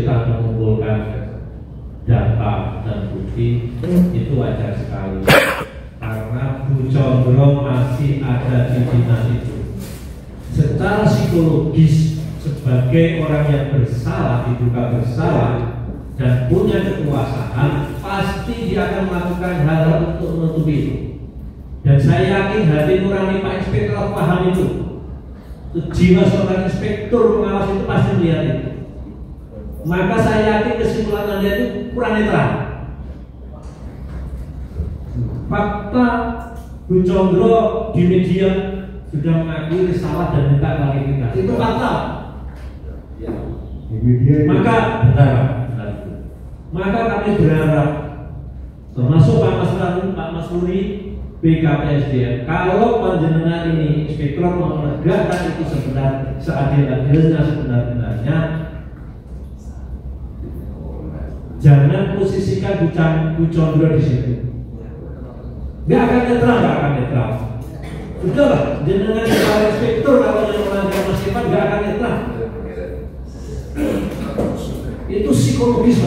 kesulitan mengumpulkan data dan bukti itu wajar sekali, karena Bu Condro masih ada di dinas itu. Secara psikologis sebagai orang yang bersalah, diduga bersalah dan punya kekuasaan, pasti dia akan melakukan hal-hal untuk menutupi itu. Dan saya yakin hati nurani Pak Inspektor paham itu. Jiwa seorang inspektur pengawas itu pasti melihat itu. Maka saya yakin kesimpulan Anda itu kurang netral. Fakta Bu Condro di media sudah mengakui salah dan minta klarifikasi. Itu fakta. Maka maka kami berharap, termasuk Pak Mas Luri, BKPSDM, kalau panjenengan ini inspektor mau menegakkan itu sebenarnya seadil-adilnya, sebenar-benarnya, jangan posisikan Bu Condro di situ. Nggak akan netral. Sudahlah, jenengan sebagai inspektor kalau yang melanggar Mas Ivan nggak akan netral. Itu psikologis,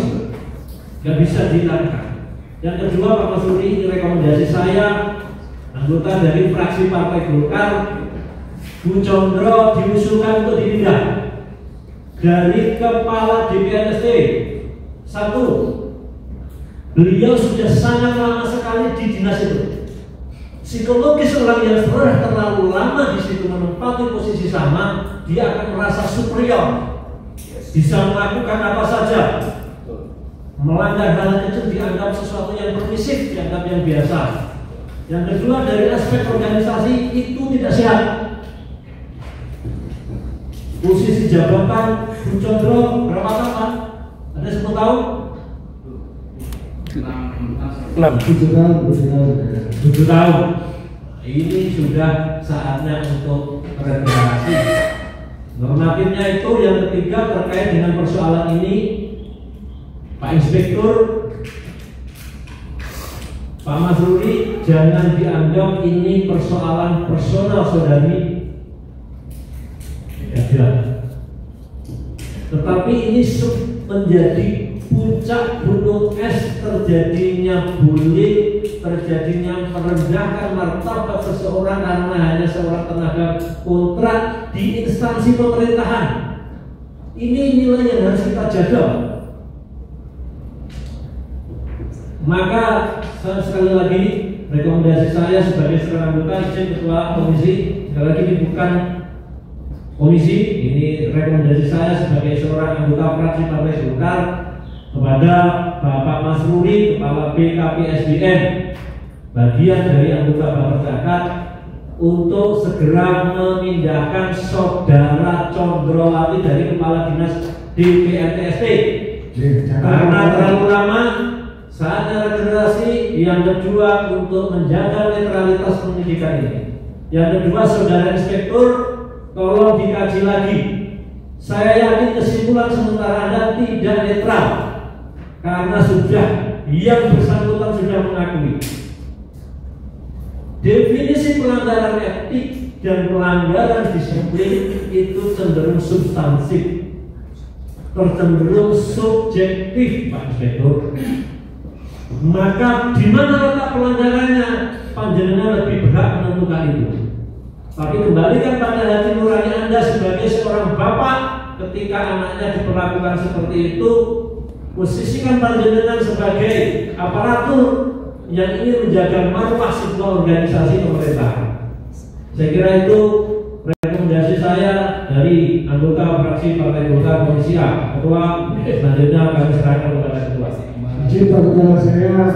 nggak bisa dihilangkan. Yang kedua, Pak Mas Luri, ini rekomendasi saya, anggota dari fraksi Partai Golkar, Bu Condro diusulkan untuk dipindah dari kepala DPRST. Satu, beliau sudah sangat lama sekali di dinas itu. Psikologis orang yang sudah terlalu lama di situ menempati posisi sama, dia akan merasa superior, bisa melakukan apa saja. Melanggar hal kecil dianggap sesuatu yang permisif, dianggap yang biasa. Yang kedua, dari aspek organisasi itu tidak sehat. Posisi jabatan Bu Condro berapa tahun? Ada 10 tahun? 7 tahun. Ini sudah saatnya untuk regenerasi. Normatifnya itu yang ketiga terkait dengan persoalan ini, Pak Inspektur, Pak Mas Rudi, jangan dianggap ini persoalan personal saudari, tetapi ini menjadi puncak gunung es terjadinya bullying, terjadinya merendahkan martabat seseorang karena hanya seorang tenaga kontrak di instansi pemerintahan. Ini nilai yang harus kita jaga. Maka sekali lagi rekomendasi saya sebagai seorang anggota izin ketua komisi, sekali lagi ini bukan komisi, ini rekomendasi saya sebagai seorang anggota fraksi Partai Golkar kepada Bapak Mas Ruri, Kepala BKPSDM, bagian dari anggota Bapak Zakat, untuk segera memindahkan Saudara Condrowati dari Kepala Dinas DPRTST karena terlalu lama. Saatnya regenerasi. Yang kedua, untuk menjaga netralitas pendidikan ini. Yang kedua, Saudara Inspektur, tolong dikaji lagi. Saya yakin kesimpulan sementara Anda tidak netral, karena sudah yang bersangkutan sudah mengakui. Definisi pelanggaran etik dan pelanggaran disiplin itu cenderung substansif, cenderung subjektif, Pak Inspektur. Maka di mana letak pelanggarannya, panjenengan lebih berhak menentukan itu. Tapi kembalikan pada hati nurani Anda sebagai seorang bapak. Ketika anaknya diperlakukan seperti itu, posisikan panjenengan sebagai aparatur yang ingin menjaga marwah sebuah organisasi pemerintahan. Saya kira itu rekomendasi saya dari anggota fraksi Partai Golkar Komisi A. Ketua, selanjutnya kami serahkan kepada ketua. Izin perkenalan saya